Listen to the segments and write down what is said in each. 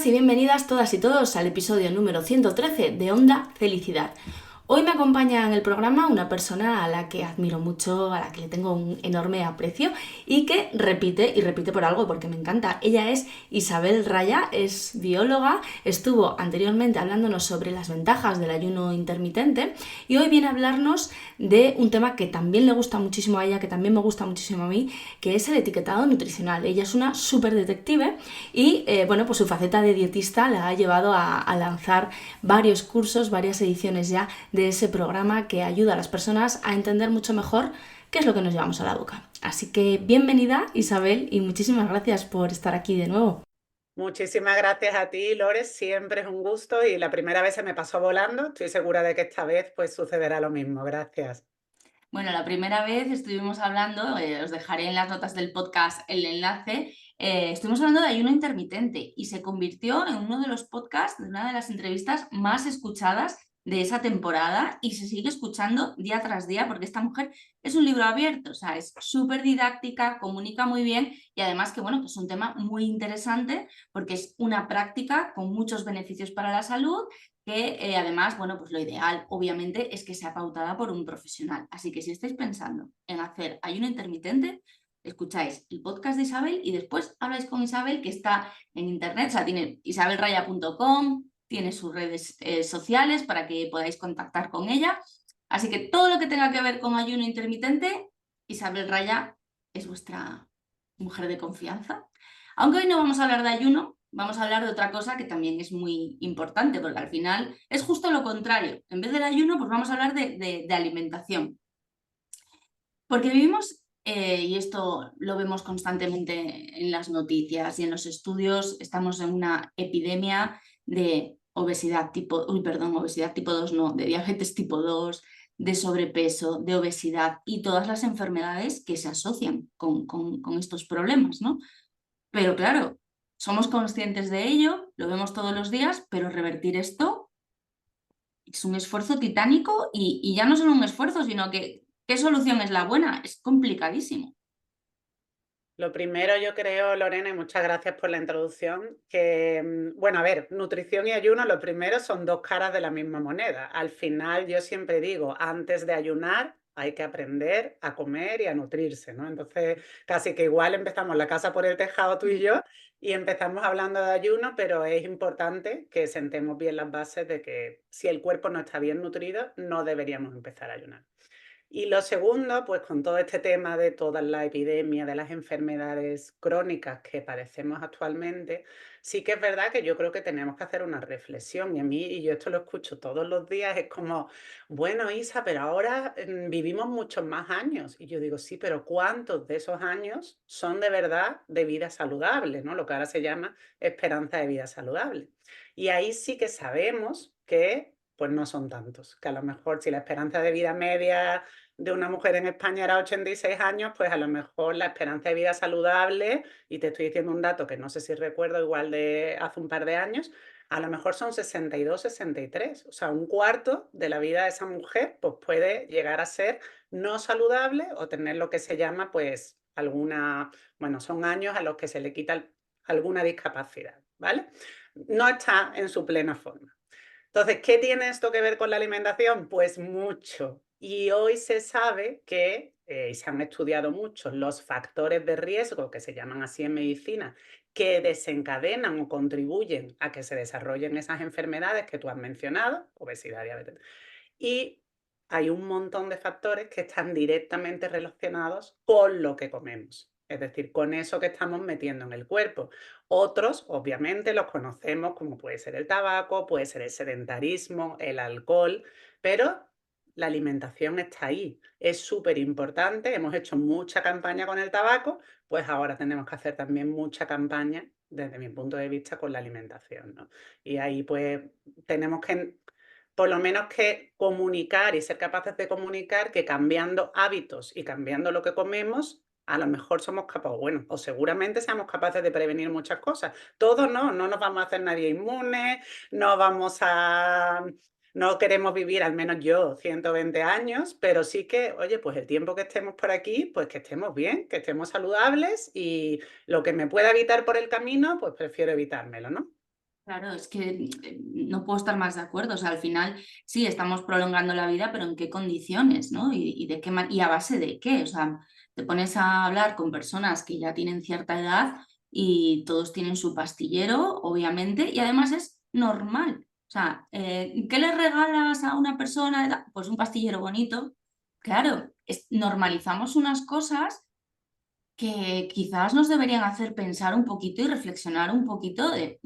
y bienvenidas todas y todos al episodio número 113 de Onda Felicidad. Hoy me acompaña en el programa una persona a la que admiro mucho, a la que le tengo un enorme aprecio y que repite, y repite por algo porque me encanta. Ella es Isabel Raya, es bióloga, estuvo anteriormente hablándonos sobre las ventajas del ayuno intermitente y hoy viene a hablarnos de un tema que también le gusta muchísimo a ella, que también me gusta muchísimo a mí, que es el etiquetado nutricional. Ella es una súper detective y pues su faceta de dietista la ha llevado a lanzar varios cursos, varias ediciones ya de ese programa que ayuda a las personas a entender mucho mejor qué es lo que nos llevamos a la boca. Así que bienvenida, Isabel, y muchísimas gracias por estar aquí de nuevo. Muchísimas gracias a ti, Lores. Siempre es un gusto y la primera vez se me pasó volando. Estoy segura de que esta vez pues sucederá lo mismo. Gracias. Bueno, la primera vez estuvimos hablando, os dejaré en las notas del podcast el enlace, estuvimos hablando de ayuno intermitente y se convirtió en uno de los podcasts, de una de las entrevistas más escuchadas de esa temporada y se sigue escuchando día tras día porque esta mujer es un libro abierto, o sea, es súper didáctica, comunica muy bien y además que, bueno, que es un tema muy interesante porque es una práctica con muchos beneficios para la salud que además, bueno, pues lo ideal obviamente es que sea pautada por un profesional. Así que si estáis pensando en hacer ayuno intermitente, escucháis el podcast de Isabel y después habláis con Isabel, que está en internet, o sea, tiene isabelraya.com, tiene sus redes sociales para que podáis contactar con ella. Así que todo lo que tenga que ver con ayuno intermitente, Isabel Raya es vuestra mujer de confianza. Aunque hoy no vamos a hablar de ayuno, vamos a hablar de otra cosa que también es muy importante, porque al final es justo lo contrario. En vez del ayuno, pues vamos a hablar de alimentación. Porque vivimos, y esto lo vemos constantemente en las noticias y en los estudios, estamos en una epidemia de obesidad tipo 2 no, de diabetes tipo 2, de sobrepeso, de obesidad y todas las enfermedades que se asocian con estos problemas, ¿no? Pero claro, somos conscientes de ello, lo vemos todos los días, pero revertir esto es un esfuerzo titánico y ya no solo un esfuerzo, sino que ¿qué solución es la buena? Es complicadísimo. Lo primero yo creo, Lorena, y muchas gracias por la introducción, que, bueno, a ver, nutrición y ayuno, lo primero son dos caras de la misma moneda. Al final yo siempre digo, antes de ayunar hay que aprender a comer y a nutrirse, ¿no? Entonces, casi que igual empezamos la casa por el tejado tú y yo y empezamos hablando de ayuno, pero es importante que sentemos bien las bases de que si el cuerpo no está bien nutrido, no deberíamos empezar a ayunar. Y lo segundo, pues con todo este tema de toda la epidemia, de las enfermedades crónicas que padecemos actualmente, sí que es verdad que yo creo que tenemos que hacer una reflexión. Y a mí, y yo esto lo escucho todos los días, es como, bueno, Isa, pero ahora vivimos muchos más años. Y yo digo, sí, pero ¿cuántos de esos años son de verdad de vida saludable, ¿no? Lo que ahora se llama esperanza de vida saludable. Y ahí sí que sabemos que pues no son tantos, que a lo mejor si la esperanza de vida media de una mujer en España era 86 años, pues a lo mejor la esperanza de vida saludable, y te estoy diciendo un dato que no sé si recuerdo, igual de hace un par de años, a lo mejor son 62, 63. O sea, un cuarto de la vida de esa mujer pues puede llegar a ser no saludable o tener lo que se llama pues alguna, bueno, son años a los que se le quita alguna discapacidad, ¿vale? No está en su plena forma. Entonces, ¿qué tiene esto que ver con la alimentación? Pues mucho. Y hoy se sabe que, y se han estudiado mucho, los factores de riesgo, que se llaman así en medicina, que desencadenan o contribuyen a que se desarrollen esas enfermedades que tú has mencionado, obesidad, diabetes. Y hay un montón de factores que están directamente relacionados con lo que comemos, es decir, con eso que estamos metiendo en el cuerpo. Otros, obviamente, los conocemos como puede ser el tabaco, puede ser el sedentarismo, el alcohol, pero la alimentación está ahí. Es súper importante. Hemos hecho mucha campaña con el tabaco, pues ahora tenemos que hacer también mucha campaña, desde mi punto de vista, con la alimentación, ¿no? Y ahí pues tenemos que por lo menos que comunicar y ser capaces de comunicar que cambiando hábitos y cambiando lo que comemos, a lo mejor somos capaces, bueno, o seguramente seamos capaces de prevenir muchas cosas. Todo no, no nos vamos a hacer nadie inmune, no vamos a, no queremos vivir, al menos yo, 120 años, pero sí que, oye, pues el tiempo que estemos por aquí, pues que estemos bien, que estemos saludables y lo que me pueda evitar por el camino, pues prefiero evitármelo, ¿no? Claro, es que no puedo estar más de acuerdo. O sea, al final sí estamos prolongando la vida, pero ¿en qué condiciones, no? Y de qué y a base de qué. O sea, te pones a hablar con personas que ya tienen cierta edad y todos tienen su pastillero, obviamente, y además es normal. O sea, ¿qué le regalas a una persona de edad? Pues un pastillero bonito. Claro, normalizamos unas cosas que quizás nos deberían hacer pensar un poquito y reflexionar un poquito de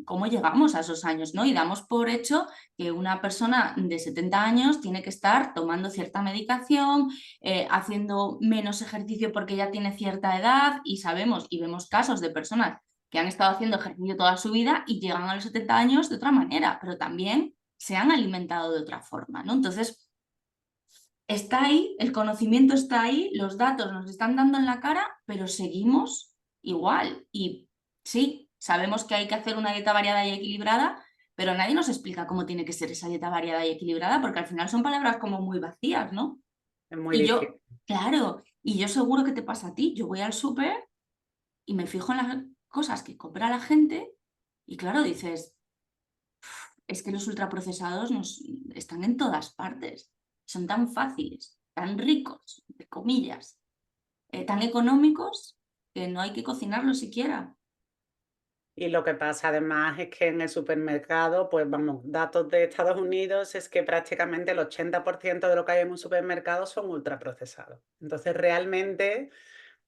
cómo llegamos a esos años, ¿no? Y damos por hecho que una persona de 70 años tiene que estar tomando cierta medicación, haciendo menos ejercicio porque ya tiene cierta edad y sabemos y vemos casos de personas que han estado haciendo ejercicio toda su vida y llegan a los 70 años de otra manera, pero también se han alimentado de otra forma, ¿no? Entonces, está ahí, el conocimiento está ahí, los datos nos están dando en la cara, pero seguimos igual. Y sí, sabemos que hay que hacer una dieta variada y equilibrada, pero nadie nos explica cómo tiene que ser esa dieta variada y equilibrada, porque al final son palabras como muy vacías, ¿no? Es muy Y difícil. yo, claro, y yo seguro que te pasa a ti, yo voy al súper y me fijo en las cosas que compra la gente y claro, dices, es que los ultraprocesados están en todas partes, son tan fáciles, tan ricos, entre comillas, tan económicos que no hay que cocinarlos siquiera. Y lo que pasa además es que en el supermercado, pues vamos, datos de Estados Unidos es que prácticamente el 80% de lo que hay en un supermercado son ultraprocesados. Entonces, realmente,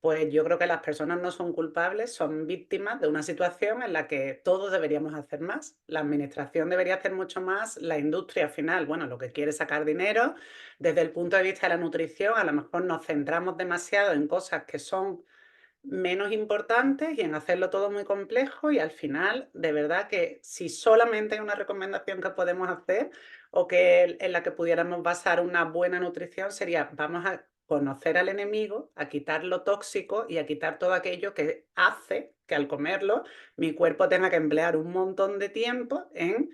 pues yo creo que las personas no son culpables, son víctimas de una situación en la que todos deberíamos hacer más. La administración debería hacer mucho más, la industria al final, bueno, lo que quiere es sacar dinero. Desde el punto de vista de la nutrición, a lo mejor nos centramos demasiado en cosas que son menos importantes y en hacerlo todo muy complejo y al final, de verdad que si solamente hay una recomendación que podemos hacer o que en la que pudiéramos basar una buena nutrición sería vamos a conocer al enemigo, a quitar lo tóxico y a quitar todo aquello que hace que al comerlo mi cuerpo tenga que emplear un montón de tiempo en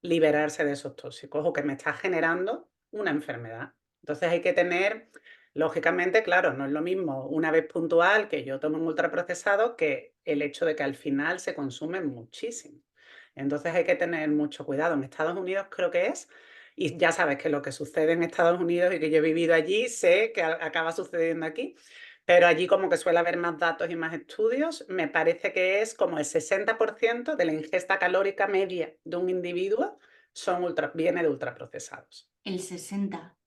liberarse de esos tóxicos o que me está generando una enfermedad. Entonces hay que tener, lógicamente, claro, no es lo mismo una vez puntual que yo tomo un ultraprocesado que el hecho de que al final se consume muchísimo. Entonces hay que tener mucho cuidado. En Estados Unidos creo que es, y ya sabes que lo que sucede en Estados Unidos y que yo he vivido allí, sé que acaba sucediendo aquí, pero allí como que suele haber más datos y más estudios, me parece que es como el 60% de la ingesta calórica media de un individuo viene de ultraprocesados. El 60.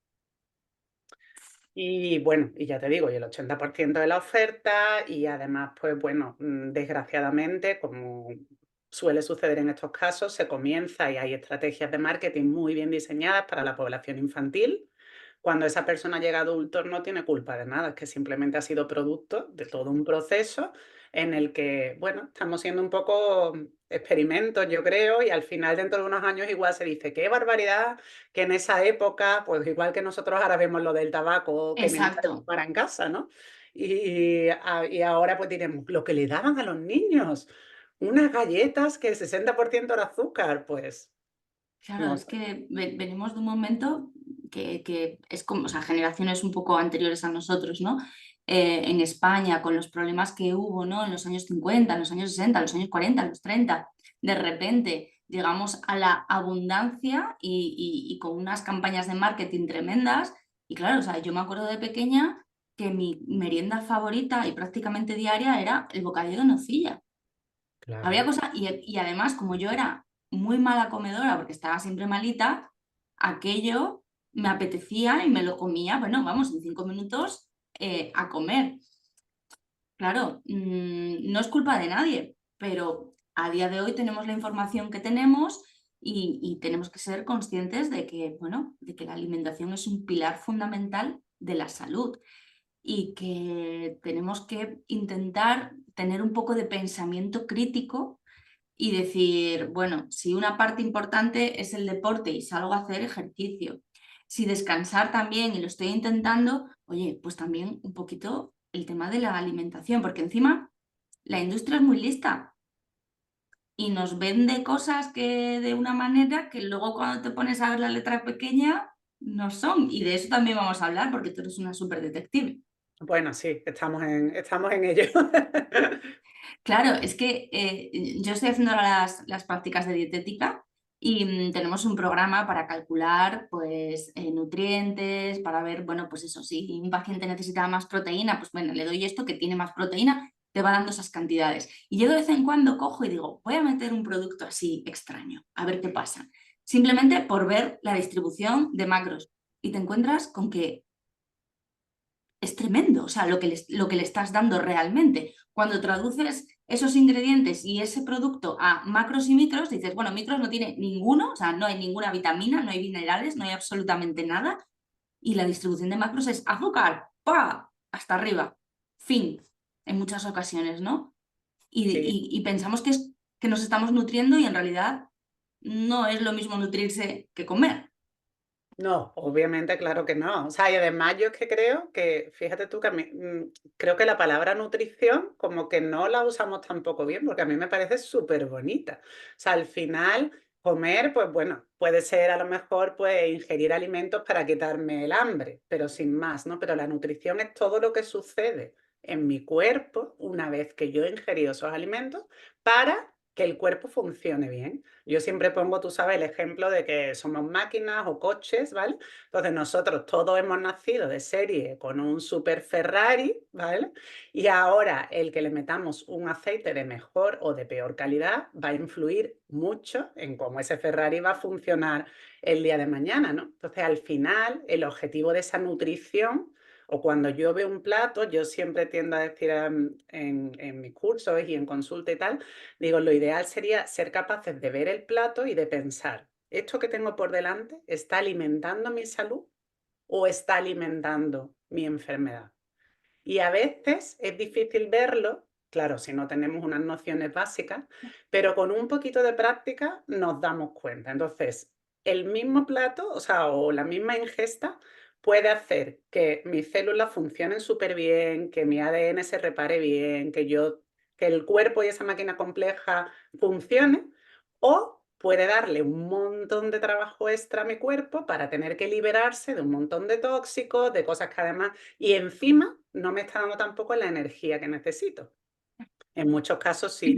Y bueno, y ya te digo, y el 80% de la oferta y además, pues bueno, desgraciadamente, como suele suceder en estos casos, se comienza y hay estrategias de marketing muy bien diseñadas para la población infantil. Cuando esa persona llega a adulto no tiene culpa de nada, es que simplemente ha sido producto de todo un proceso en el que, bueno, estamos siendo un poco experimentos, yo creo, y al final dentro de unos años igual se dice, qué barbaridad que en esa época, pues igual que nosotros ahora vemos lo del tabaco, que mi madre Exacto. fumara en casa, ¿no? Y ahora pues diremos, lo que le daban a los niños, unas galletas que el 60% era azúcar, pues Claro, no es sé. que venimos de un momento que es como, o sea, generaciones un poco anteriores a nosotros, ¿no? En España, con los problemas que hubo, ¿no? En los años 50, en los años 60, en los años 40, en los 30, de repente llegamos a la abundancia y con unas campañas de marketing tremendas. Y claro, o sea, yo me acuerdo de pequeña que mi merienda favorita y prácticamente diaria era el bocadillo de nocilla. Había Claro. cosas, y además, como yo era muy mala comedora porque estaba siempre malita, aquello me apetecía y me lo comía, bueno, vamos, en 5 minutos a comer. Claro, no es culpa de nadie, pero a día de hoy tenemos la información que tenemos y tenemos que ser conscientes de que, bueno, de que la alimentación es un pilar fundamental de la salud y que tenemos que intentar tener un poco de pensamiento crítico y decir, bueno, si una parte importante es el deporte y salgo a hacer ejercicio, si descansar también y lo estoy intentando, oye, pues también un poquito el tema de la alimentación, porque encima la industria es muy lista y nos vende cosas que de una manera que luego cuando te pones a ver la letra pequeña no son. Y de eso también vamos a hablar porque tú eres una súper detective. Bueno, sí, estamos en ello. Claro, es que yo estoy haciendo ahora las prácticas de dietética y tenemos un programa para calcular pues, nutrientes, para ver, bueno, pues eso, si un paciente necesita más proteína, pues bueno, le doy esto que tiene más proteína, te va dando esas cantidades. Y yo de vez en cuando cojo y digo, voy a meter un producto así extraño, a ver qué pasa. Simplemente por ver la distribución de macros. Y te encuentras con que es tremendo, o sea, lo que le estás dando realmente. Cuando traduces esos ingredientes y ese producto a macros y micros, dices, bueno, micros no tiene ninguno, o sea, no hay ninguna vitamina, no hay minerales, no hay absolutamente nada, y la distribución de macros es azúcar, ¡pa! Hasta arriba, fin, en muchas ocasiones, ¿no? Sí. Y pensamos que nos estamos nutriendo y en realidad no es lo mismo nutrirse que comer. No, obviamente, claro que no. O sea, y además yo es que creo que, fíjate tú que a mí, creo que la palabra nutrición como que no la usamos tampoco bien, porque a mí me parece súper bonita. O sea, al final, comer, pues bueno, puede ser a lo mejor pues ingerir alimentos para quitarme el hambre, pero sin más, ¿no? Pero la nutrición es todo lo que sucede en mi cuerpo una vez que yo he ingerido esos alimentos para que el cuerpo funcione bien. Yo siempre pongo, tú sabes, el ejemplo de que somos máquinas o coches, ¿vale? Entonces nosotros todos hemos nacido de serie con un super Ferrari, ¿vale? Y ahora el que le metamos un aceite de mejor o de peor calidad va a influir mucho en cómo ese Ferrari va a funcionar el día de mañana, ¿no? Entonces al final el objetivo de esa nutrición o cuando yo veo un plato, yo siempre tiendo a decir en mis cursos y en consulta y tal, digo, lo ideal sería ser capaces de ver el plato y de pensar, ¿esto que tengo por delante está alimentando mi salud o está alimentando mi enfermedad? Y a veces es difícil verlo, claro, si no tenemos unas nociones básicas, pero con un poquito de práctica nos damos cuenta. Entonces, el mismo plato, o sea, o la misma ingesta puede hacer que mis células funcionen súper bien, que mi ADN se repare bien, que el cuerpo y esa máquina compleja funcione, o puede darle un montón de trabajo extra a mi cuerpo para tener que liberarse de un montón de tóxicos, de cosas que además y encima no me está dando tampoco la energía que necesito. En muchos casos sí,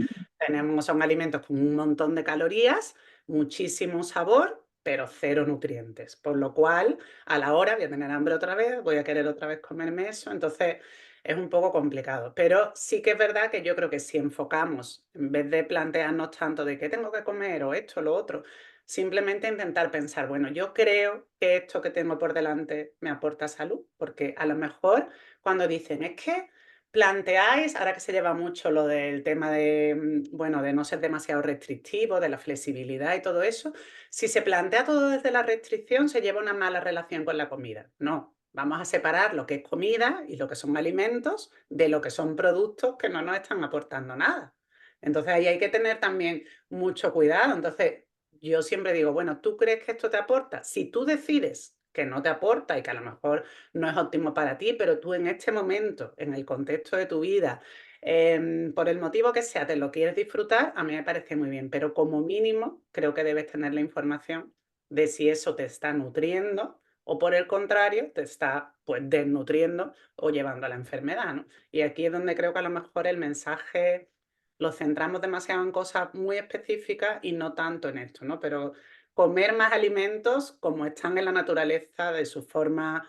son alimentos con un montón de calorías, muchísimo sabor, pero cero nutrientes. Por lo cual, a la hora voy a tener hambre otra vez, voy a querer otra vez comerme eso, entonces es un poco complicado. Pero sí que es verdad que yo creo que si enfocamos, en vez de plantearnos tanto de qué tengo que comer o esto o lo otro, simplemente intentar pensar, bueno, yo creo que esto que tengo por delante me aporta salud, porque a lo mejor cuando dicen, es que planteáis, ahora que se lleva mucho lo del tema de, bueno, de no ser demasiado restrictivo, de la flexibilidad y todo eso, si se plantea todo desde la restricción, se lleva una mala relación con la comida. No, vamos a separar lo que es comida y lo que son alimentos de lo que son productos que no nos están aportando nada. Entonces ahí hay que tener también mucho cuidado. Entonces yo siempre digo, bueno, ¿tú crees que esto te aporta? Si tú decides que no te aporta y que a lo mejor no es óptimo para ti, pero tú en este momento, en el contexto de tu vida, por el motivo que sea, te lo quieres disfrutar, a mí me parece muy bien, pero como mínimo creo que debes tener la información de si eso te está nutriendo o por el contrario te está pues desnutriendo o llevando a la enfermedad, ¿no? Y aquí es donde creo que a lo mejor el mensaje lo centramos demasiado en cosas muy específicas y no tanto en esto, ¿no? Pero comer más alimentos como están en la naturaleza de su forma,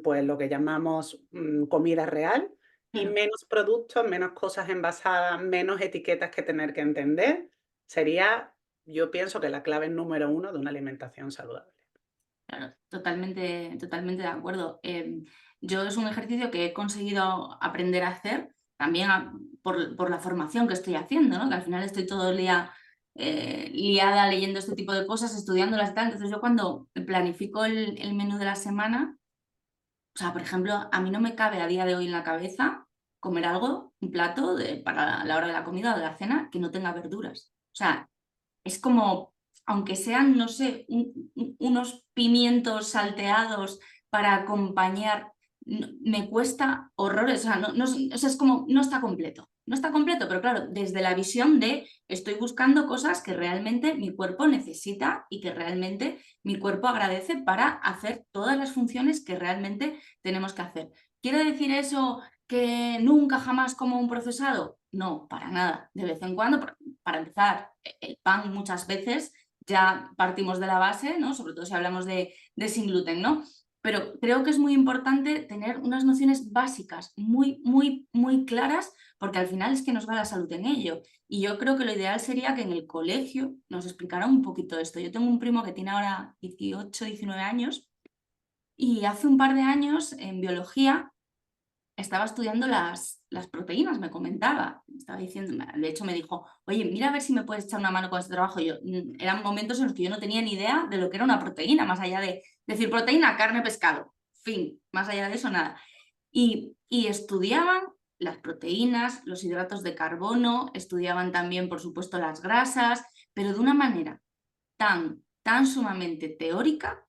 pues lo que llamamos comida real y Claro. menos productos, menos cosas envasadas, menos etiquetas que tener que entender, sería, yo pienso que la clave número uno de una alimentación saludable. Claro, totalmente, totalmente de acuerdo. Yo es un ejercicio que he conseguido aprender a hacer también por la formación que estoy haciendo, ¿no? Que al final estoy todo el día liada leyendo este tipo de cosas, estudiándolas y tal. Entonces yo cuando planifico el menú de la semana, o sea, por ejemplo, a mí no me cabe a día de hoy en la cabeza comer algo, un plato para la hora de la comida o de la cena que no tenga verduras. O sea, es como, aunque sean, no sé, unos pimientos salteados para acompañar, me cuesta horrores, o sea, o sea, es como, no está completo, no está completo, pero claro, desde la visión de estoy buscando cosas que realmente mi cuerpo necesita y que realmente mi cuerpo agradece para hacer todas las funciones que realmente tenemos que hacer. ¿Quiere decir eso que nunca jamás como un procesado? No, para nada. De vez en cuando, para empezar, el pan muchas veces ya partimos de la base, ¿no? Sobre todo si hablamos de sin gluten, ¿no? Pero creo que es muy importante tener unas nociones básicas muy, muy, muy claras, porque al final es que nos va la salud en ello. Y yo creo que lo ideal sería que en el colegio nos explicaran un poquito esto. Yo tengo un primo que tiene ahora 18, 19 años y hace un par de años en biología estaba estudiando las proteínas, me comentaba, estaba diciendo, de hecho me dijo, oye, mira a ver si me puedes echar una mano con este trabajo. Y yo, eran momentos en los que yo no tenía ni idea de lo que era una proteína, más allá de decir proteína, carne, pescado, fin, más allá de eso nada. Y estudiaban las proteínas, los hidratos de carbono, estudiaban también, por supuesto, las grasas, pero de una manera tan sumamente teórica,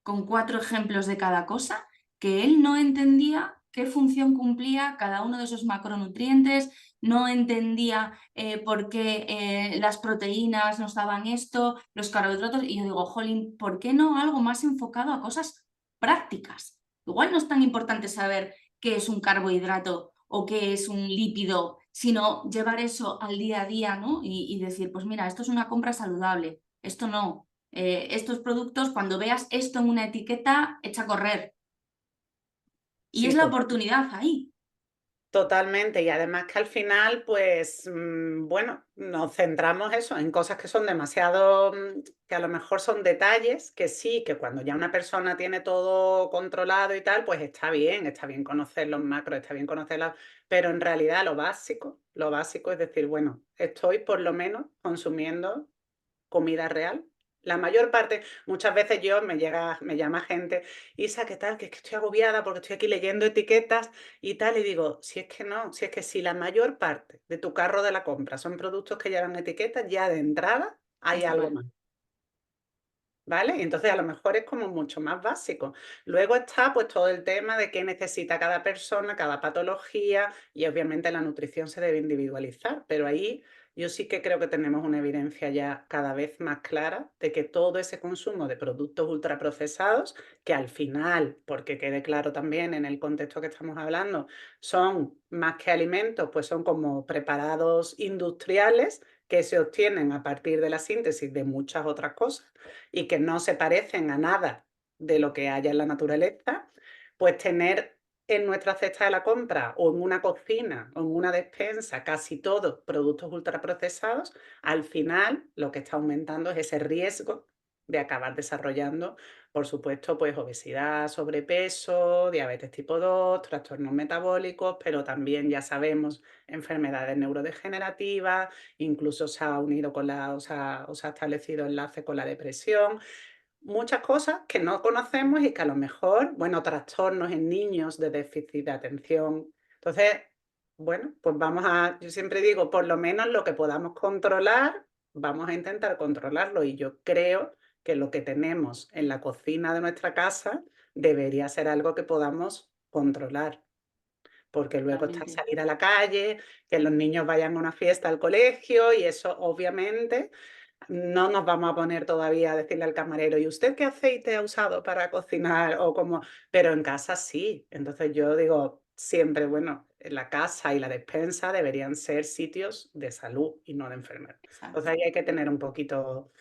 con 4 ejemplos de cada cosa, que él no entendía qué función cumplía cada uno de esos macronutrientes, no entendía por qué las proteínas nos daban esto, los carbohidratos, y yo digo, jolín, ¿por qué no algo más enfocado a cosas prácticas? Igual no es tan importante saber qué es un carbohidrato o qué es un lípido, sino llevar eso al día a día, ¿no? Y decir, pues mira, esto es una compra saludable, esto no, estos productos, cuando veas esto en una etiqueta, echa a correr. Y Sí, es la oportunidad ahí. totalmente, y además que al final, pues, bueno, nos centramos eso en cosas que son demasiado, que a lo mejor son detalles, que sí, que cuando ya una persona tiene todo controlado y tal, pues está bien conocer los macros, está bien conocerlas, pero en realidad lo básico es decir, bueno, estoy por lo menos consumiendo comida real. La mayor parte, muchas veces me llama gente, Isa, ¿qué tal? Que es que estoy agobiada porque estoy aquí leyendo etiquetas y tal, y digo, si es que no, si es que si la mayor parte de tu carro de la compra son productos que llevan etiquetas, ya de entrada hay Está algo mal. más. ¿Vale? Y entonces a lo mejor es como mucho más básico. Luego está pues todo el tema de qué necesita cada persona, cada patología y obviamente la nutrición se debe individualizar, pero ahí yo sí que creo que tenemos una evidencia ya cada vez más clara de que todo ese consumo de productos ultraprocesados, que al final, porque quede claro también en el contexto que estamos hablando, son más que alimentos, pues son como preparados industriales que se obtienen a partir de la síntesis de muchas otras cosas y que no se parecen a nada de lo que haya en la naturaleza, pues tener en nuestra cesta de la compra o en una cocina o en una despensa casi todos productos ultraprocesados, al final lo que está aumentando es ese riesgo de acabar desarrollando, por supuesto, pues obesidad, sobrepeso, diabetes tipo 2, trastornos metabólicos, pero también ya sabemos enfermedades neurodegenerativas, incluso se ha unido con o se ha establecido enlace con la depresión, muchas cosas que no conocemos y que a lo mejor, bueno, trastornos en niños de déficit de atención. Entonces, bueno, pues yo siempre digo, por lo menos lo que podamos controlar, vamos a intentar controlarlo. Y yo creo que lo que tenemos en la cocina de nuestra casa debería ser algo que podamos controlar. Porque luego está Totalmente. salir a la calle, que los niños vayan a una fiesta al colegio y eso obviamente no nos vamos a poner todavía a decirle al camarero, ¿y usted qué aceite ha usado para cocinar? O como, pero en casa sí. Entonces yo digo siempre, bueno, la casa y la despensa deberían ser sitios de salud y no de enfermedad. Exacto. Entonces ahí hay que tener un poquito,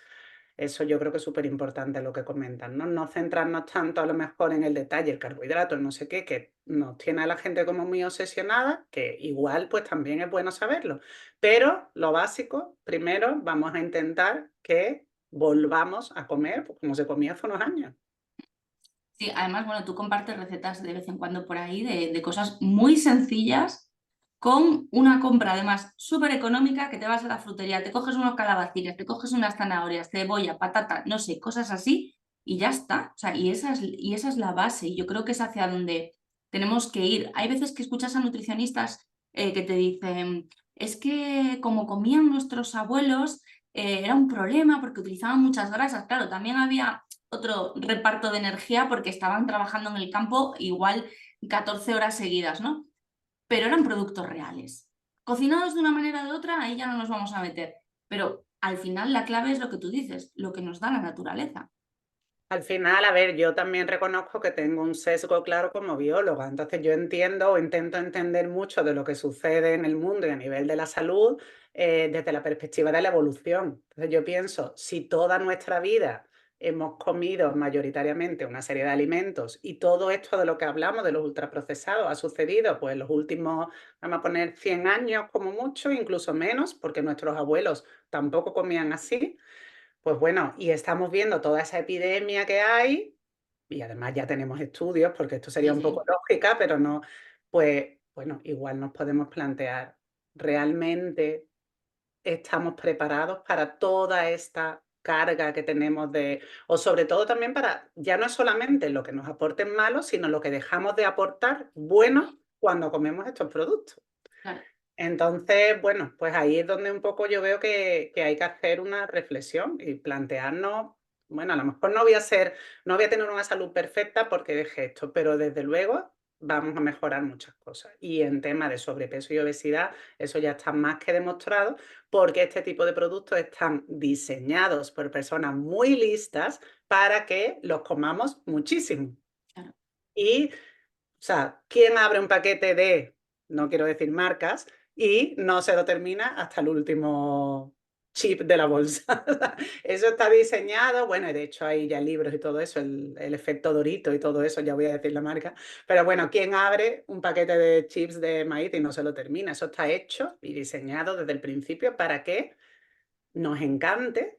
eso yo creo que es súper importante lo que comentan, ¿no? No centrarnos tanto a lo mejor en el detalle, el carbohidrato, no sé qué, que nos tiene a la gente como muy obsesionada, que igual pues también es bueno saberlo. Pero lo básico, primero vamos a intentar que volvamos a comer pues, como se comía hace unos años. Sí, además, bueno, tú compartes recetas de vez en cuando por ahí de cosas muy sencillas con una compra además súper económica que te vas a la frutería, te coges unos calabacines, te coges unas zanahorias, cebolla, patata, no sé, cosas así y ya está. O sea, y esa es la base y yo creo que es hacia donde tenemos que ir. Hay veces que escuchas a nutricionistas que te dicen, es que como comían nuestros abuelos era un problema porque utilizaban muchas grasas. Claro, también había otro reparto de energía porque estaban trabajando en el campo igual 14 horas seguidas, ¿no? Pero eran productos reales. Cocinados de una manera o de otra, ahí ya no nos vamos a meter. Pero al final la clave es lo que tú dices, lo que nos da la naturaleza. Al final, a ver, yo también reconozco que tengo un sesgo claro como bióloga, entonces yo entiendo o intento entender mucho de lo que sucede en el mundo y a nivel de la salud desde la perspectiva de la evolución. Entonces yo pienso, si toda nuestra vida hemos comido mayoritariamente una serie de alimentos y todo esto de lo que hablamos, de los ultraprocesados, ha sucedido pues en los últimos, vamos a poner 100 años como mucho, incluso menos, porque nuestros abuelos tampoco comían así. Pues bueno, y estamos viendo toda esa epidemia que hay, y además ya tenemos estudios, porque esto sería Sí, un poco sí, lógica, pero no, pues bueno, igual nos podemos plantear, ¿realmente estamos preparados para toda esta carga que tenemos de, o sobre todo también para, ya no es solamente lo que nos aporten malo, sino lo que dejamos de aportar bueno cuando comemos estos productos? claro, Entonces, bueno, pues ahí es donde un poco yo veo que hay que hacer una reflexión y plantearnos, bueno, a lo mejor no voy a tener una salud perfecta porque deje esto, pero desde luego vamos a mejorar muchas cosas. Y en tema de sobrepeso y obesidad, eso ya está más que demostrado porque este tipo de productos están diseñados por personas muy listas para que los comamos muchísimo. claro, Y o sea, ¿quién abre un paquete de, no quiero decir marcas, y no se lo termina hasta el último chip de la bolsa? Eso está diseñado, bueno, y de hecho hay ya libros y todo eso, el efecto Dorito y todo eso, ya voy a decir la marca, pero bueno, ¿quién abre un paquete de chips de maíz y no se lo termina? Eso está hecho y diseñado desde el principio para que nos encante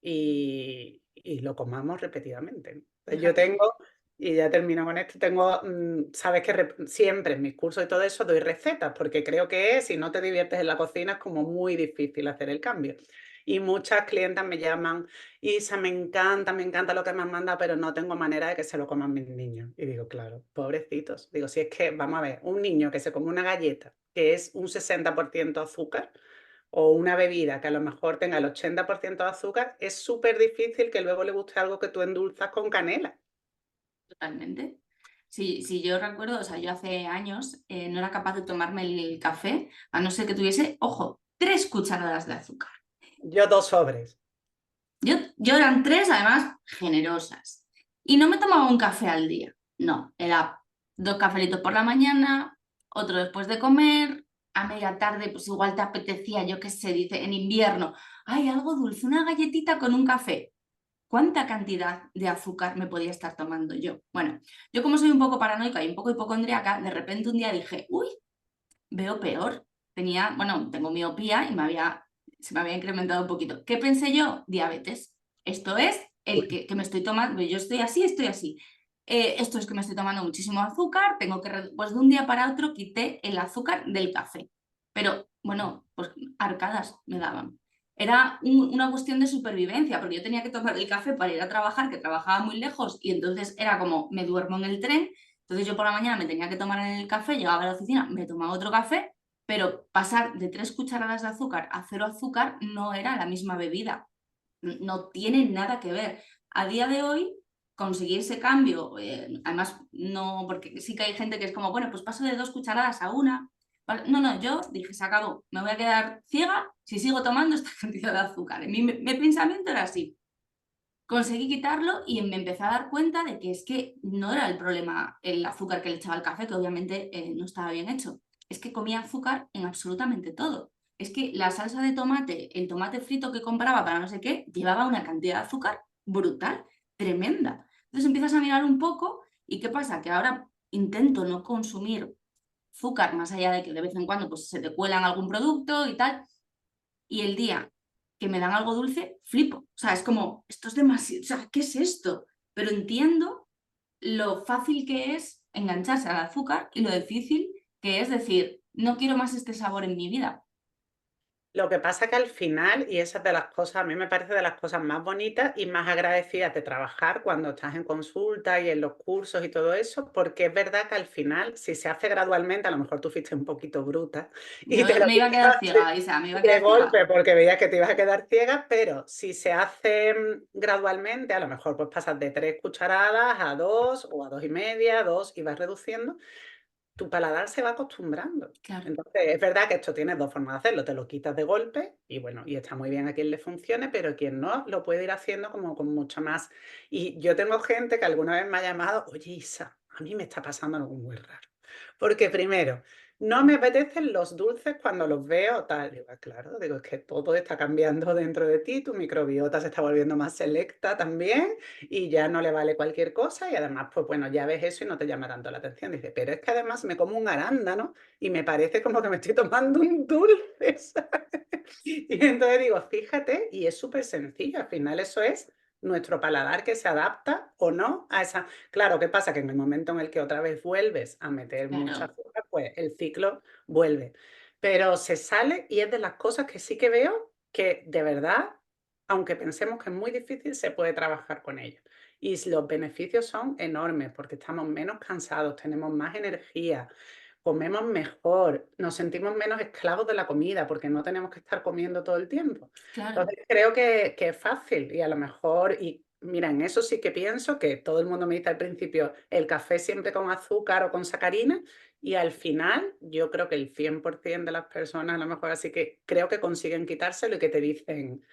y lo comamos repetidamente. Entonces, yo fíjate. tengo, y ya termino con esto, tengo, sabes que siempre en mis cursos y todo eso doy recetas, porque creo que si no te diviertes en la cocina es como muy difícil hacer el cambio. Y muchas clientas me llaman, Isa, me encanta lo que me han mandado, pero no tengo manera de que se lo coman mis niños. Y digo, claro, pobrecitos. Digo, si es que, vamos a ver, un niño que se come una galleta, que es un 60% azúcar, o una bebida que a lo mejor tenga el 80% de azúcar, es súper difícil que luego le guste algo que tú endulzas con canela. Totalmente. Sí, sí, yo recuerdo, o sea, yo hace años no era capaz de tomarme el café a no ser que tuviese, ojo, 3 cucharadas de azúcar. Yo 2 sobres. Yo eran 3, además, generosas. Y no me tomaba un café al día. No, era 2 cafelitos por la mañana, otro después de comer, a media tarde, pues igual te apetecía, yo qué sé, dice, en invierno, ay, algo dulce, una galletita con un café. ¿Cuánta cantidad de azúcar me podía estar tomando yo? Bueno, yo como soy un poco paranoica y un poco hipocondríaca, de repente un día dije, uy, veo peor. Tenía, bueno, tengo miopía y se me había incrementado un poquito. ¿Qué pensé yo? Diabetes. Esto es el que me estoy tomando, yo estoy así, estoy así. Esto es que me estoy tomando muchísimo azúcar, tengo que, pues de un día para otro quité el azúcar del café. Pero bueno, pues arcadas me daban. Era una cuestión de supervivencia, porque yo tenía que tomar el café para ir a trabajar, que trabajaba muy lejos, y entonces era como, me duermo en el tren, entonces yo por la mañana me tenía que tomar el café, llegaba a la oficina, me tomaba otro café, pero pasar de 3 cucharadas de azúcar a 0 azúcar no era la misma bebida. No tiene nada que ver. A día de hoy, conseguir ese cambio, además, no, porque sí que hay gente que es como, bueno, pues paso de 2 cucharadas a una. No, no, yo dije, se acabó, me voy a quedar ciega si sigo tomando esta cantidad de azúcar. Mi pensamiento era así. Conseguí quitarlo y me empecé a dar cuenta de que es que no era el problema el azúcar que le echaba al café, que obviamente no estaba bien hecho. Es que comía azúcar en absolutamente todo. Es que la salsa de tomate, el tomate frito que compraba para no sé qué, llevaba una cantidad de azúcar brutal, tremenda. Entonces empiezas a mirar un poco y ¿qué pasa? Que ahora intento no consumir azúcar más allá de que de vez en cuando pues, se te cuelan algún producto y tal, y el día que me dan algo dulce, flipo. O sea, es como, esto es demasiado, o sea, ¿qué es esto? Pero entiendo lo fácil que es engancharse al azúcar y lo difícil que es decir, no quiero más este sabor en mi vida. Lo que pasa que al final, y esa es de las cosas, a mí me parece de las cosas más bonitas y más agradecidas de trabajar cuando estás en consulta y en los cursos y todo eso, porque es verdad que al final, si se hace gradualmente, a lo mejor tú fuiste un poquito bruta y te Yo lo me iba a quedar quitaste ciega, Isa, me iba a de quedar ciega. golpe porque veías que te ibas a quedar ciega, pero si se hace gradualmente, a lo mejor pues pasas de 3 cucharadas a 2 o a 2,5, 2 y vas reduciendo. tu paladar se va acostumbrando. Claro, Entonces, es verdad que esto tienes 2 formas de hacerlo, te lo quitas de golpe y bueno, y está muy bien a quien le funcione, pero quien no, lo puede ir haciendo como con mucho más. Y yo tengo gente que alguna vez me ha llamado: "Oye, Isa, a mí me está pasando algo muy raro". Porque primero, no me apetecen los dulces cuando los veo tal. Digo: "Ah, claro", digo, "es que todo está cambiando dentro de ti, tu microbiota se está volviendo más selecta también, y ya no le vale cualquier cosa y además, pues bueno, ya ves eso y no te llama tanto la atención". Dice, pero es que además me como un arándano y me parece como que me estoy tomando un dulce, ¿sabes? Y entonces digo, fíjate, y es súper sencillo, al final eso es nuestro paladar que se adapta o no a esa... Claro, ¿qué pasa? Que en el momento en el que otra vez vuelves a meter mucha claro. azúcar, pues el ciclo vuelve. Pero se sale y es de las cosas que sí que veo que de verdad, aunque pensemos que es muy difícil, se puede trabajar con ello. Y los beneficios son enormes porque estamos menos cansados, tenemos más energía, comemos mejor, nos sentimos menos esclavos de la comida porque no tenemos que estar comiendo todo el tiempo. Claro. Entonces creo que es fácil y a lo mejor, y mira, en eso sí que pienso que todo el mundo me dice al principio el café siempre con azúcar o con sacarina y al final yo creo que el 100% de las personas a lo mejor así que creo que consiguen quitárselo y que te dicen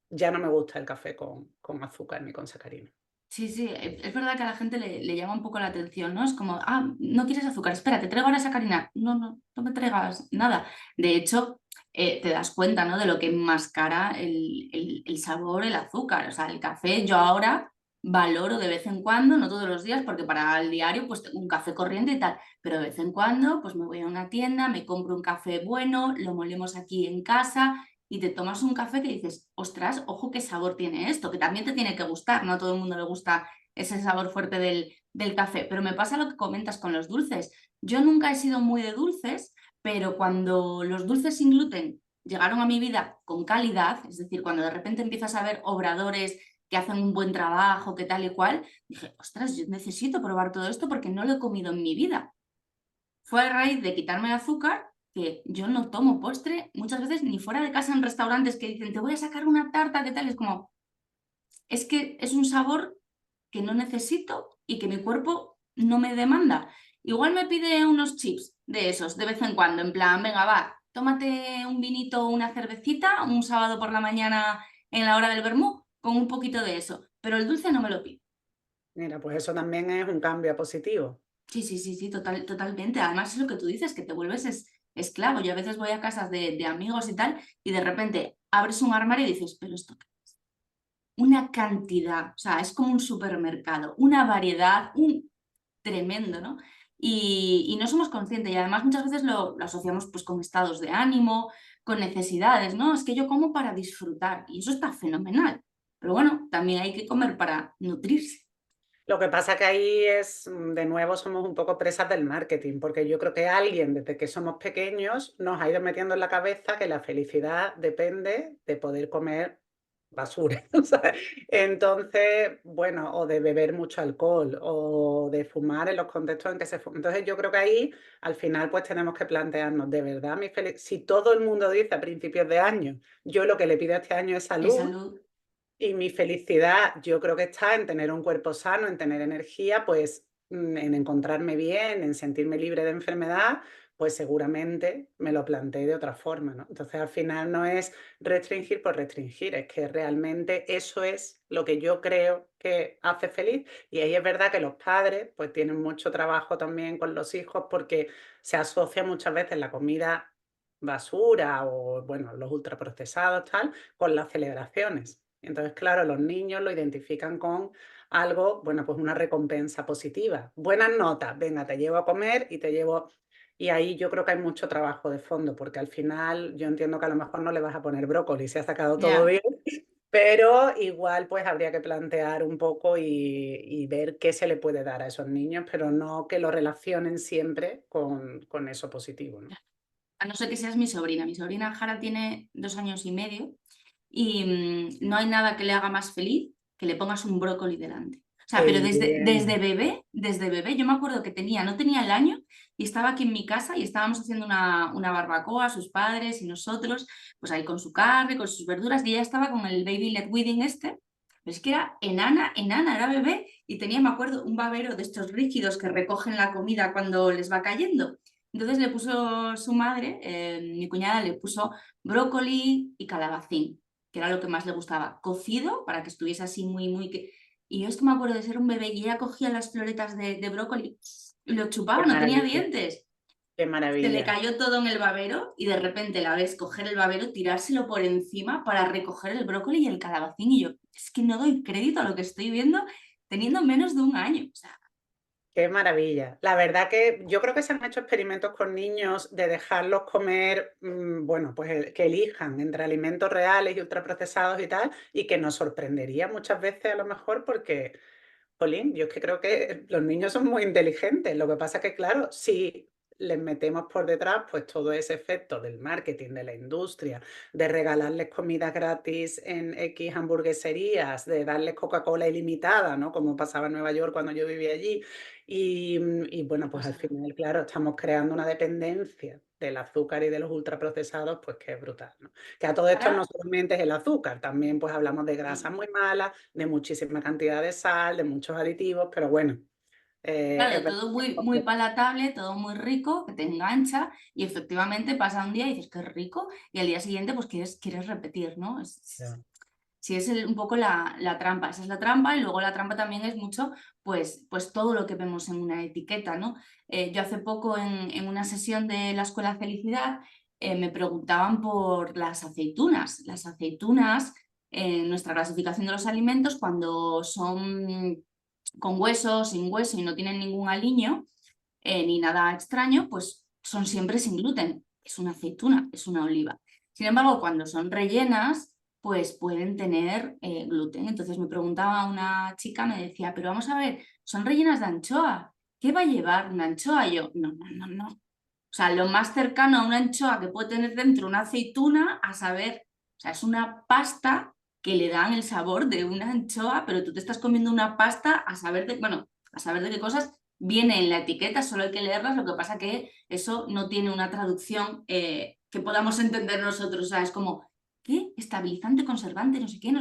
ya no me gusta el café con azúcar ni con sacarina. Sí, sí, es verdad que a la gente le llama un poco la atención, ¿no? Es como, ah, no quieres azúcar, espera, te traigo ahora sacarina. No, no, no me traigas nada. De hecho, te das cuenta, ¿no? De lo que enmascara el sabor, el azúcar. O sea, el café, yo ahora valoro de vez en cuando, no todos los días, porque para el diario pues tengo un café corriente y tal, pero de vez en cuando pues me voy a una tienda, me compro un café bueno, lo molemos aquí en casa y te tomas un café que dices, ostras, ojo qué sabor tiene esto, que también te tiene que gustar, no a todo el mundo le gusta ese sabor fuerte del café, pero me pasa lo que comentas con los dulces. Yo nunca he sido muy de dulces, pero cuando los dulces sin gluten llegaron a mi vida con calidad, es decir, cuando de repente empiezas a ver obradores que hacen un buen trabajo, que tal y cual, dije, ostras, yo necesito probar todo esto porque no lo he comido en mi vida. Fue a raíz de quitarme el azúcar que yo no tomo postre muchas veces ni fuera de casa en restaurantes que dicen, te voy a sacar una tarta, ¿qué tal? Es como, es que es un sabor que no necesito y que mi cuerpo no me demanda. Igual me pide unos chips de esos de vez en cuando, en plan, venga, va, tómate un vinito o una cervecita un sábado por la mañana en la hora del vermú con un poquito de eso, pero el dulce no me lo pido. Mira, pues eso también es un cambio a positivo. Sí, sí, sí, sí, totalmente. Además es lo que tú dices, que te vuelves esclavo. Yo a veces voy a casas de amigos y tal, y de repente abres un armario y dices, pero esto, qué es?". Una cantidad, o sea, es como un supermercado, una variedad, un tremendo, ¿no? Y no somos conscientes, y además muchas veces lo asociamos pues con estados de ánimo, con necesidades, ¿no? Es que yo como para disfrutar, y eso está fenomenal. Pero bueno, también hay que comer para nutrirse. Lo que pasa que ahí es, de nuevo, somos un poco presas del marketing, porque yo creo que alguien desde que somos pequeños nos ha ido metiendo en la cabeza que la felicidad depende de poder comer basura, ¿sabes? Entonces, bueno, o de beber mucho alcohol o de fumar en los contextos en que se fuma. Entonces, yo creo que ahí al final pues tenemos que plantearnos, de verdad, si todo el mundo dice a principios de año, yo lo que le pido este año es Es salud, salud. y mi felicidad, yo creo que está en tener un cuerpo sano, en tener energía, pues, en encontrarme bien, en sentirme libre de enfermedad, pues seguramente me lo planteé de otra forma, ¿no? Entonces, al final no es restringir por restringir, es que realmente eso es lo que yo creo que hace feliz. Y ahí es verdad que los padres, pues, tienen mucho trabajo también con los hijos porque se asocia muchas veces la comida basura o, bueno, los ultraprocesados, tal, con las celebraciones. Entonces, claro, los niños lo identifican con algo, bueno, pues una recompensa positiva. Buenas notas, venga, te llevo a comer y te llevo... Y ahí yo creo que hay mucho trabajo de fondo, porque al final yo entiendo que a lo mejor no le vas a poner brócoli si ha sacado todo Ya. bien, pero igual pues habría que plantear un poco y ver qué se le puede dar a esos niños, pero no que lo relacionen siempre con eso positivo, ¿no? A no ser que seas mi sobrina. Mi sobrina Jara tiene 2 años y medio y no hay nada que le haga más feliz que le pongas un brócoli delante. O sea, Qué pero bien. desde bebé, yo me acuerdo que tenía, no tenía el año y estaba aquí en mi casa y estábamos haciendo una barbacoa, sus padres y nosotros, pues ahí con su carne, con sus verduras, y ella estaba con el baby led wedding este, pero es que era enana, enana, era bebé y tenía, me acuerdo, un babero de estos rígidos que recogen la comida cuando les va cayendo. Entonces le puso su madre, mi cuñada le puso brócoli y calabacín, que era lo que más le gustaba, cocido para que estuviese así muy, muy... Y yo es que me acuerdo de ser un bebé y ella cogía las floretas de brócoli y lo Qué chupaba, no tenía maravilla, dientes. qué Se le maravilla. cayó todo en el babero y de repente la ves coger el babero, tirárselo por encima para recoger el brócoli y el calabacín. Y yo, es que no doy crédito a lo que estoy viendo teniendo menos de un año. O sea, Qué maravilla. La verdad que yo creo que se han hecho experimentos con niños de dejarlos comer, bueno, pues que elijan entre alimentos reales y ultraprocesados y tal, y que nos sorprendería muchas veces a lo mejor porque, jolín, yo es que creo que los niños son muy inteligentes. Lo que pasa que, claro, si les metemos por detrás pues todo ese efecto del marketing, de la industria, de regalarles comida gratis en X hamburgueserías, de darles Coca-Cola ilimitada, ¿no? Como pasaba en Nueva York cuando yo vivía allí. Y qué bueno, pues al pasada. final, claro, estamos creando una dependencia del azúcar y de los ultraprocesados, pues que es brutal, ¿no? Que a todo esto no Ahora, solamente es el azúcar, también pues hablamos de grasas sí. muy malas, de muchísima cantidad de sal, de muchos aditivos, pero bueno, es Claro, verdad todo muy, muy que palatable, todo muy rico, que te engancha y efectivamente pasa un día y dices que es rico y al día siguiente pues quieres repetir, ¿no? Sí, es un poco la trampa, esa es la trampa y luego la trampa también es mucho, pues todo lo que vemos en una etiqueta, ¿no? Yo hace poco en una sesión de la Escuela Felicidad me preguntaban por las aceitunas. Las aceitunas, en nuestra clasificación de los alimentos, cuando son con hueso, sin hueso y no tienen ningún aliño ni nada extraño, pues son siempre sin gluten. Es una aceituna, es una oliva. Sin embargo, cuando son rellenas, pues pueden tener gluten. Entonces me preguntaba una chica, me decía, pero vamos a ver, son rellenas de anchoa. ¿Qué va a llevar una anchoa? Y yo, no, no, no, no. O sea, lo más cercano a una anchoa que puede tener dentro una aceituna, a saber, o sea, es una pasta que le dan el sabor de una anchoa, pero tú te estás comiendo una pasta a saber de, bueno, a saber de qué cosas viene en la etiqueta, solo hay que leerlas, lo que pasa que eso no tiene una traducción que podamos entender nosotros, o sea, es como, ¿qué? Estabilizante, conservante, no sé qué,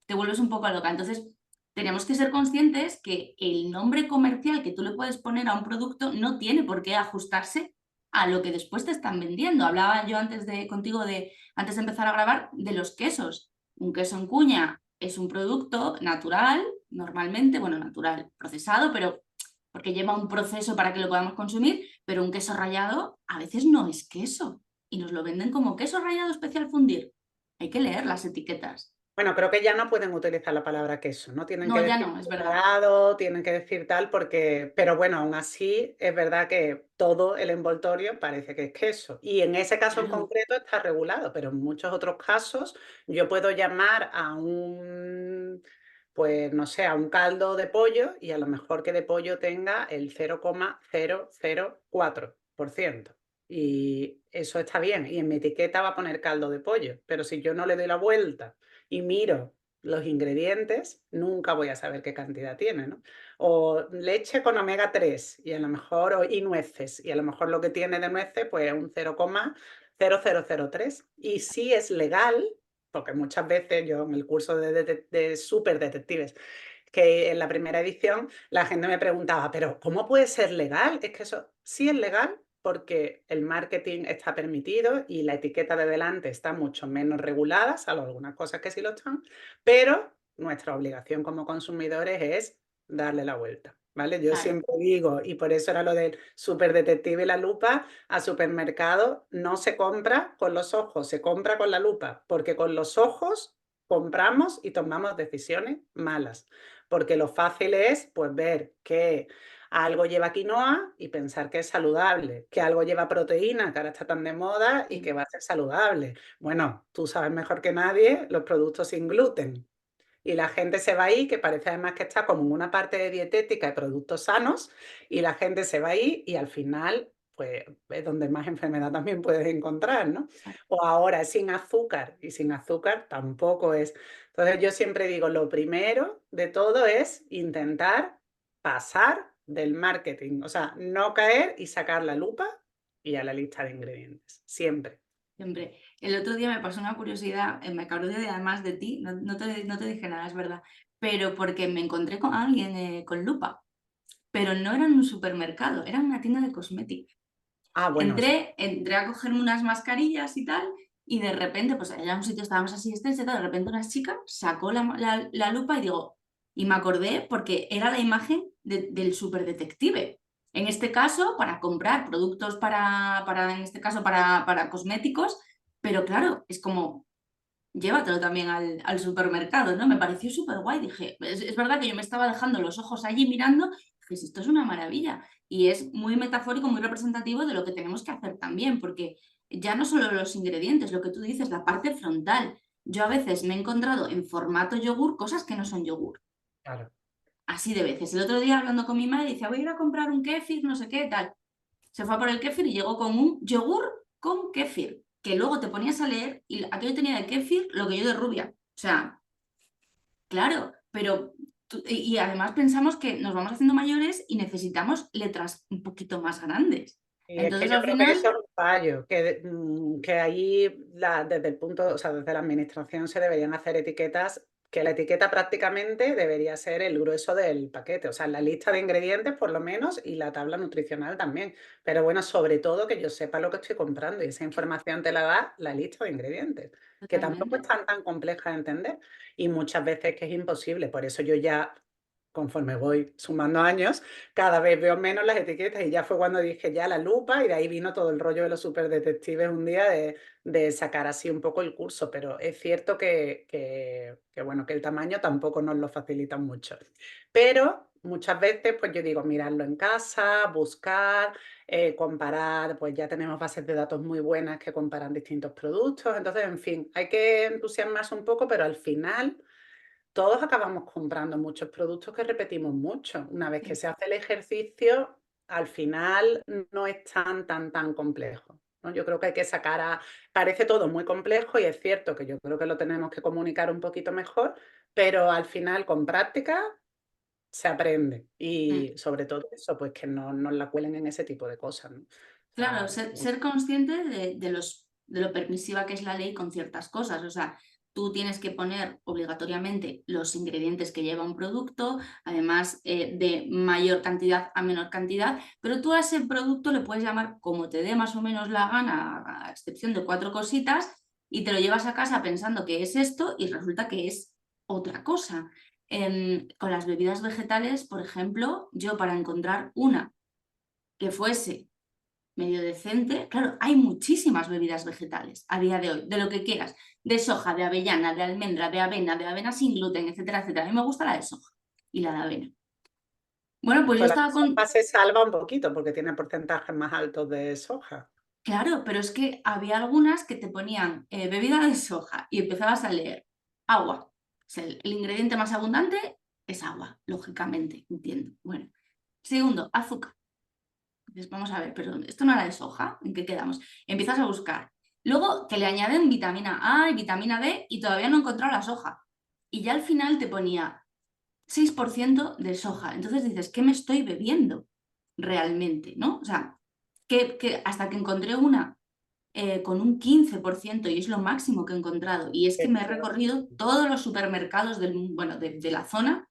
te vuelves un poco loca. Entonces, tenemos que ser conscientes que el nombre comercial que tú le puedes poner a un producto no tiene por qué ajustarse a lo que después te están vendiendo. Hablaba yo antes contigo antes de empezar a grabar, de los quesos. Un queso en cuña es un producto natural, normalmente, bueno, natural, procesado, pero porque lleva un proceso para que lo podamos consumir, pero un queso rallado a veces no es queso y nos lo venden como queso rallado especial fundir. Hay que leer las etiquetas. bueno, creo que ya no pueden utilizar la palabra queso, ¿no? Tienen No, que ya decir no, es verdad. preparado, tienen que decir tal, porque, pero bueno, aún así es verdad que todo el envoltorio parece que es queso. Y en ese caso en Claro, concreto está regulado, pero en muchos otros casos yo puedo llamar a pues no sé, a un caldo de pollo y a lo mejor que de pollo tenga el 0,004%. Y eso está bien. Y en mi etiqueta va a poner caldo de pollo. Pero si yo no le doy la vuelta y miro los ingredientes, nunca voy a saber qué cantidad tiene, ¿no? O leche con omega 3 y a lo mejor, y nueces, y a lo mejor lo que tiene de nueces, pues es un 0,0003. Y sí es legal, porque muchas veces yo en el curso de super detectives, que en la primera edición la gente me preguntaba, pero ¿cómo puede ser legal? Es que eso sí es legal porque el marketing está permitido y la etiqueta de delante está mucho menos regulada, salvo algunas cosas que sí lo están, pero nuestra obligación como consumidores es darle la vuelta, ¿vale? Yo claro. siempre digo, y por eso era lo del superdetective y la lupa, a supermercado no se compra con los ojos, se compra con la lupa, porque con los ojos compramos y tomamos decisiones malas, porque lo fácil es pues ver que algo lleva quinoa y pensar que es saludable, que algo lleva proteína, que ahora está tan de moda y que Sí. va a ser saludable. Bueno, tú sabes mejor que nadie los productos sin gluten. Y la gente se va ahí, que parece además que está como en una parte de dietética de productos sanos, y la gente se va ahí y al final, pues es donde más enfermedad también puedes encontrar, ¿no? O ahora es sin azúcar, y sin azúcar tampoco es. Entonces yo siempre digo, lo primero de todo es intentar pasar del marketing, o sea, no caer y sacar la lupa y a la lista de ingredientes, siempre. Siempre. El otro día me pasó una curiosidad, me acordé además de ti, no te dije nada, es verdad, pero porque me encontré con alguien con lupa, pero no era en un supermercado, era en una tienda de cosméticos. Ah, bueno, Entré a cogerme unas mascarillas y tal, y de repente, pues era un sitio, estábamos así, de repente una chica sacó la lupa y digo, y me acordé porque era la imagen del superdetective. En este caso, para comprar productos en este caso, para cosméticos, pero claro, es como, llévatelo también al supermercado, ¿no? Me pareció súper guay. Dije, es verdad que yo me estaba dejando los ojos allí mirando, dije, "Si esto es una maravilla". Y es muy metafórico, muy representativo de lo que tenemos que hacer también, porque ya no solo los ingredientes, lo que tú dices, la parte frontal. Yo a veces me he encontrado en formato yogur cosas que no son yogur. claro. Así de veces. El otro día hablando con mi madre, dice, voy a ir a comprar un kéfir, no sé qué, tal. Se fue a por el kéfir y llegó con un yogur con kéfir, que luego te ponías a leer y aquello tenía de kéfir lo que yo de rubia. O sea, claro, pero y además pensamos que nos vamos haciendo mayores y necesitamos letras un poquito más grandes. Y es que Entonces yo al creo que eso final, es un fallo, que ahí desde el punto, o sea, desde la administración se deberían hacer etiquetas, que la etiqueta prácticamente debería ser el grueso del paquete, o sea, la lista de ingredientes por lo menos y la tabla nutricional también. Pero bueno, sobre todo que yo sepa lo que estoy comprando y esa información te la da la lista de ingredientes, que tampoco es totalmente. tan compleja de entender y muchas veces que es imposible. Por eso yo ya, conforme voy sumando años, cada vez veo menos las etiquetas y ya fue cuando dije ya la lupa y de ahí vino todo el rollo de los superdetectives un día de sacar así un poco el curso, pero es cierto bueno, que el tamaño tampoco nos lo facilita mucho. Pero muchas veces pues yo digo mirarlo en casa, buscar, comparar, pues ya tenemos bases de datos muy buenas que comparan distintos productos, entonces en fin, hay que entusiasmarse un poco, pero al final todos acabamos comprando muchos productos que repetimos mucho. Una vez que Sí. se hace el ejercicio, al final no es tan complejo, ¿no? Yo creo que hay que sacar a... Parece todo muy complejo y es cierto que yo creo que lo tenemos que comunicar un poquito mejor, pero al final con práctica se aprende Mm. y sobre todo eso, pues que no nos la cuelen en ese tipo de cosas, ¿no? O Claro, sea, ser consciente de lo permisiva que es la ley con ciertas cosas. O sea, tú tienes que poner obligatoriamente los ingredientes que lleva un producto, además de mayor cantidad a menor cantidad, pero tú a ese producto le puedes llamar como te dé más o menos la gana, a excepción de 4 cositas, y te lo llevas a casa pensando que es esto y resulta que es otra cosa. Con las bebidas vegetales, por ejemplo, yo para encontrar una que fuese medio decente. Claro, hay muchísimas bebidas vegetales a día de hoy, de lo que quieras, de soja, de avellana, de almendra, de avena sin gluten, etcétera, etcétera. A mí me gusta la de soja y la de avena. Bueno, pues yo pues la estaba soja con... se salva un poquito porque tiene porcentajes más altos de soja. Claro, pero es que había algunas que te ponían bebida de soja y empezabas a leer agua. O sea, el ingrediente más abundante es agua, lógicamente, entiendo. Bueno, segundo, azúcar. Dices, vamos a ver, pero esto no era de soja, ¿en qué quedamos? Empiezas a buscar. Luego que le añaden vitamina A y vitamina D y todavía no he encontrado la soja. Y ya al final te ponía 6% de soja. Entonces dices, ¿qué me estoy bebiendo realmente? ¿No? O sea, hasta que encontré una con un 15% y es lo máximo que he encontrado. Y es que me he recorrido todos los supermercados bueno, de la zona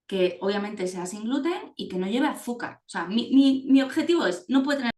que obviamente sea sin gluten y que no lleve azúcar. O sea, mi objetivo es, no puede tener